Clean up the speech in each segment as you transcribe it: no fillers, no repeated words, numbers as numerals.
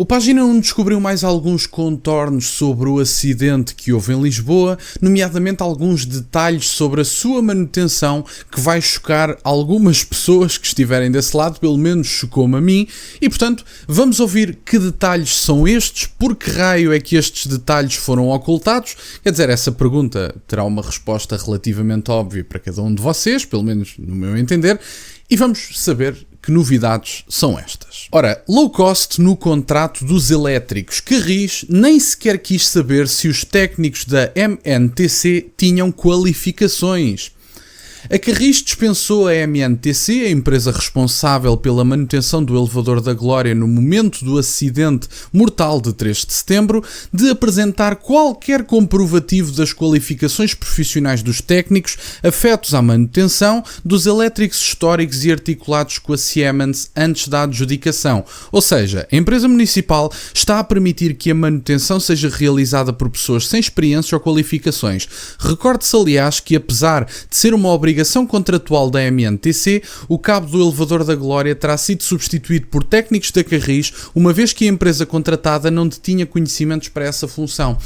O Página 1 descobriu mais alguns contornos sobre o acidente que houve em Lisboa, nomeadamente alguns detalhes sobre a sua manutenção que vai chocar algumas pessoas que estiverem desse lado, pelo menos chocou-me a mim, e portanto vamos ouvir que detalhes são estes, por que raio é que estes detalhes foram ocultados. Quer dizer, essa pergunta terá uma resposta relativamente óbvia para cada um de vocês, pelo menos no meu entender, e vamos saber que novidades são estas. Ora, low cost no contrato dos elétricos. Carris nem sequer quis saber se os técnicos da MNTC tinham qualificações. A Carris dispensou a MNTC, a empresa responsável pela manutenção do elevador da Glória no momento do acidente mortal de 3 de setembro, de apresentar qualquer comprovativo das qualificações profissionais dos técnicos afetos à manutenção dos elétricos históricos e articulados com a Siemens antes da adjudicação. Ou seja, a empresa municipal está a permitir que a manutenção seja realizada por pessoas sem experiência ou qualificações. Recorde-se, aliás, que apesar de ser uma obrigação contratual da MNTC, o cabo do elevador da Glória terá sido substituído por técnicos da Carris, uma vez que a empresa contratada não detinha conhecimentos para essa função.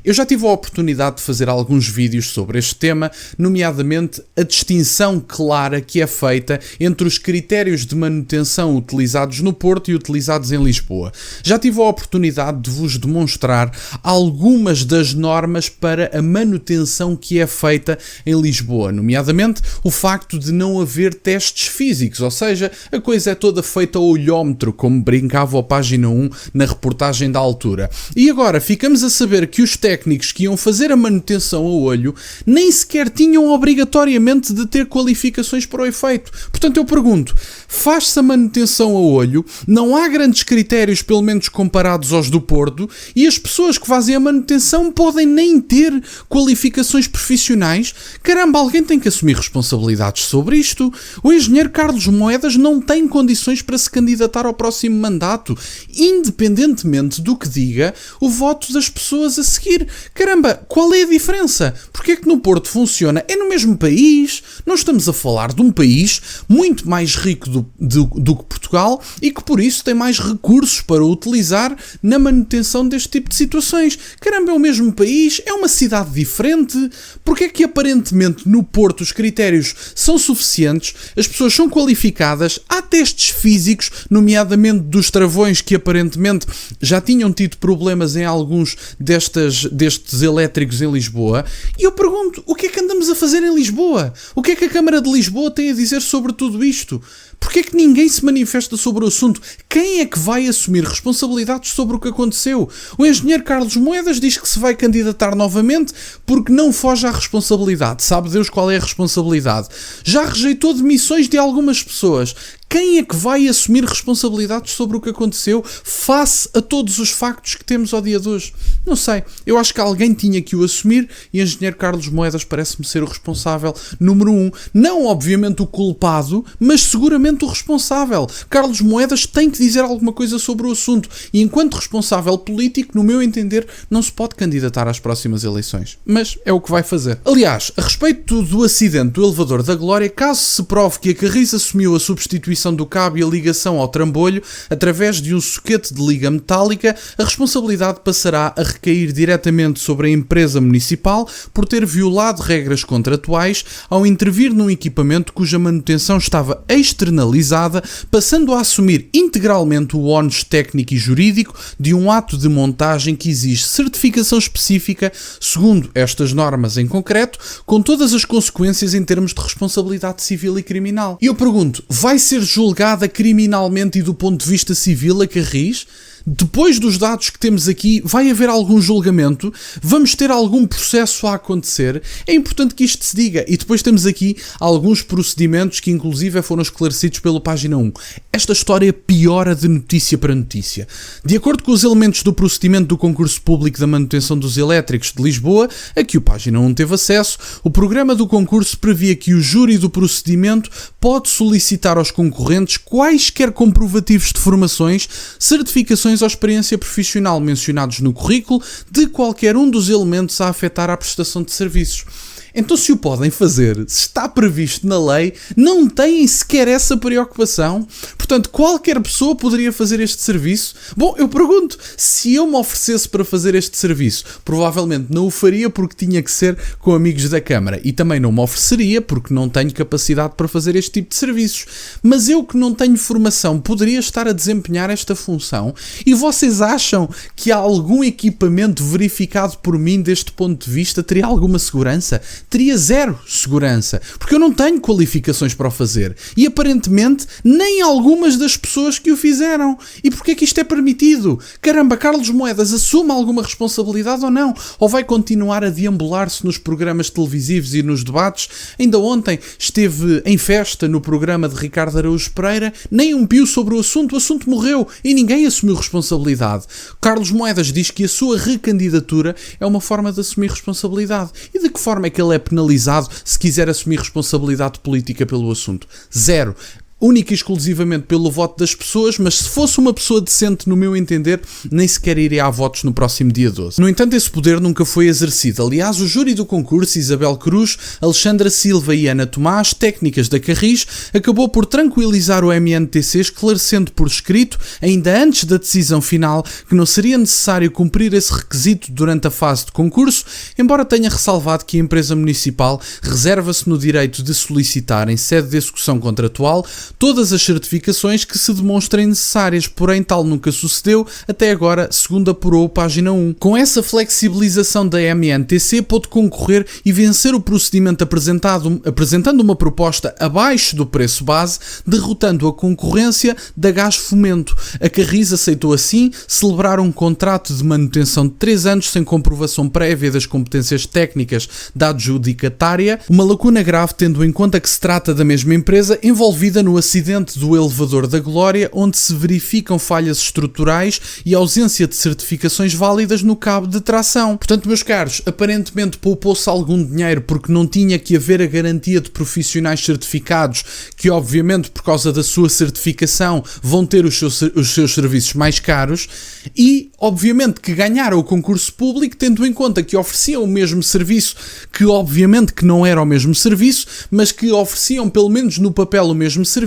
Eu já tive a oportunidade de fazer alguns vídeos sobre este tema, nomeadamente a distinção clara que é feita entre os critérios de manutenção utilizados no Porto e utilizados em Lisboa. Já tive a oportunidade de vos demonstrar algumas das normas para a manutenção que é feita em Lisboa, nomeadamente o facto de não haver testes físicos, ou seja, a coisa é toda feita ao olhómetro, como brincava o Página 1 na reportagem da altura. E agora ficamos a saber que os técnicos que iam fazer a manutenção a olho nem sequer tinham obrigatoriamente de ter qualificações para o efeito. Portanto, eu pergunto, faz-se a manutenção a olho, não há grandes critérios, pelo menos comparados aos do Porto, e as pessoas que fazem a manutenção podem nem ter qualificações profissionais? Caramba, alguém tem que assumir responsabilidades sobre isto. O engenheiro Carlos Moedas não tem condições para se candidatar ao próximo mandato, independentemente do que diga o voto das pessoas a seguir. Caramba, qual é a diferença? Porque é que no Porto funciona? É no mesmo país. Não estamos a falar de um país muito mais rico do que Portugal e que por isso tem mais recursos para utilizar na manutenção deste tipo de situações. Caramba, é o mesmo país, é uma cidade diferente. Porque é que aparentemente no Porto os critérios são suficientes, as pessoas são qualificadas, há testes físicos, nomeadamente dos travões que aparentemente já tinham tido problemas em alguns destes elétricos em Lisboa, e eu pergunto, o que é que andamos a fazer em Lisboa? O que é que a Câmara de Lisboa tem a dizer sobre tudo isto? Porquê é que ninguém se manifesta sobre o assunto? Quem é que vai assumir responsabilidades sobre o que aconteceu? O engenheiro Carlos Moedas diz que se vai candidatar novamente porque não foge à responsabilidade. Sabe Deus qual é a responsabilidade? Já rejeitou demissões de algumas pessoas. Quem é que vai assumir responsabilidades sobre o que aconteceu face a todos os factos que temos ao dia de hoje? Não sei. Eu acho que alguém tinha que o assumir e o engenheiro Carlos Moedas parece-me ser o responsável número 1. Não, obviamente, o culpado, mas seguramente o responsável. Carlos Moedas tem que dizer alguma coisa sobre o assunto e, enquanto responsável político, no meu entender, não se pode candidatar às próximas eleições. Mas é o que vai fazer. Aliás, a respeito do acidente do elevador da Glória, caso se prove que a Carris assumiu a substituição do cabo e a ligação ao trambolho através de um soquete de liga metálica, a responsabilidade passará a recair diretamente sobre a empresa municipal por ter violado regras contratuais ao intervir num equipamento cuja manutenção estava externalizada, passando a assumir integralmente o ónus técnico e jurídico de um ato de montagem que exige certificação específica, segundo estas normas em concreto, com todas as consequências em termos de responsabilidade civil e criminal. E eu pergunto, vai ser julgada criminalmente e do ponto de vista civil a Carris? Depois dos dados que temos aqui, vai haver algum julgamento? Vamos ter algum processo a acontecer? É importante que isto se diga. E depois temos aqui alguns procedimentos que inclusive foram esclarecidos pelo Página 1. Esta história piora de notícia para notícia. De acordo com os elementos do procedimento do concurso público da manutenção dos elétricos de Lisboa, a que o Página 1 teve acesso, o programa do concurso previa que o júri do procedimento pode solicitar aos concorrentes quaisquer comprovativos de formações, certificações ou experiência profissional mencionados no currículo de qualquer um dos elementos a afetar a prestação de serviços. Então, se o podem fazer, se está previsto na lei, não têm sequer essa preocupação. Portanto, qualquer pessoa poderia fazer este serviço. Bom, eu pergunto, se eu me oferecesse para fazer este serviço, provavelmente não o faria porque tinha que ser com amigos da Câmara, e também não me ofereceria porque não tenho capacidade para fazer este tipo de serviços. Mas eu, que não tenho formação, poderia estar a desempenhar esta função? E vocês acham que algum equipamento verificado por mim deste ponto de vista teria alguma segurança? Teria zero segurança, porque eu não tenho qualificações para o fazer, e aparentemente nem algumas das pessoas que o fizeram. E porquê é que isto é permitido? Caramba, Carlos Moedas assume alguma responsabilidade ou não? Ou vai continuar a deambular-se nos programas televisivos e nos debates? Ainda ontem esteve em festa no programa de Ricardo Araújo Pereira, nem um pio sobre o assunto morreu e ninguém assumiu responsabilidade. Carlos Moedas diz que a sua recandidatura é uma forma de assumir responsabilidade. E de que forma é que ele é penalizado se quiser assumir responsabilidade política pelo assunto? Zero. Única e exclusivamente pelo voto das pessoas, mas se fosse uma pessoa decente, no meu entender, nem sequer iria a votos no próximo dia 12. No entanto, esse poder nunca foi exercido. Aliás, o júri do concurso, Isabel Cruz, Alexandra Silva e Ana Tomás, técnicas da Carris, acabou por tranquilizar o MNTC, esclarecendo por escrito, ainda antes da decisão final, que não seria necessário cumprir esse requisito durante a fase de concurso, embora tenha ressalvado que a empresa municipal reserva-se no direito de solicitar, em sede de execução contratual, todas as certificações que se demonstrem necessárias, porém tal nunca sucedeu até agora, segundo apurou página 1. Com essa flexibilização da MNTC, pôde concorrer e vencer o procedimento apresentando uma proposta abaixo do preço base, derrotando a concorrência da Gás Fomento. A Carris aceitou assim celebrar um contrato de manutenção de 3 anos sem comprovação prévia das competências técnicas da adjudicatária, uma lacuna grave tendo em conta que se trata da mesma empresa envolvida no acidente do elevador da Glória, onde se verificam falhas estruturais e ausência de certificações válidas no cabo de tração. Portanto, meus caros, aparentemente poupou-se algum dinheiro porque não tinha que haver a garantia de profissionais certificados que, obviamente, por causa da sua certificação, vão ter os seus serviços mais caros e, obviamente, que ganharam o concurso público tendo em conta que ofereciam o mesmo serviço, que obviamente que não era o mesmo serviço, mas que ofereciam pelo menos no papel o mesmo serviço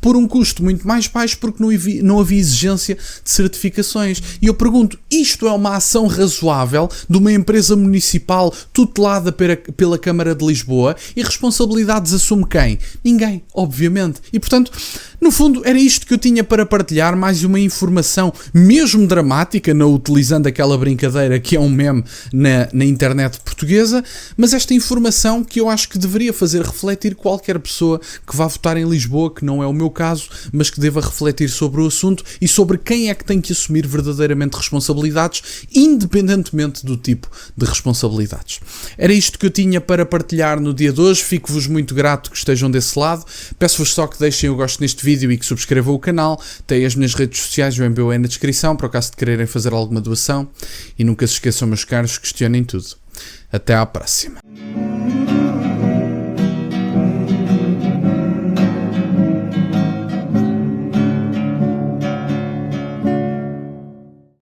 por um custo muito mais baixo porque não havia exigência de certificações. E eu pergunto, isto é uma ação razoável de uma empresa municipal tutelada pela Câmara de Lisboa e responsabilidades assume quem? Ninguém, obviamente. E portanto, no fundo, era isto que eu tinha para partilhar, mais uma informação mesmo dramática, não utilizando aquela brincadeira que é um meme na internet portuguesa, mas esta informação que eu acho que deveria fazer refletir qualquer pessoa que vá votar em Lisboa, que não é o meu caso, mas que deva refletir sobre o assunto e sobre quem é que tem que assumir verdadeiramente responsabilidades, independentemente do tipo de responsabilidades. Era isto que eu tinha para partilhar no dia de hoje. Fico-vos muito grato que estejam desse lado. Peço-vos só que deixem o gosto neste vídeo e que subscrevam o canal. Tem as minhas redes sociais, o MBA na descrição, para o caso de quererem fazer alguma doação. E nunca se esqueçam, meus caros, questionem tudo. Até à próxima.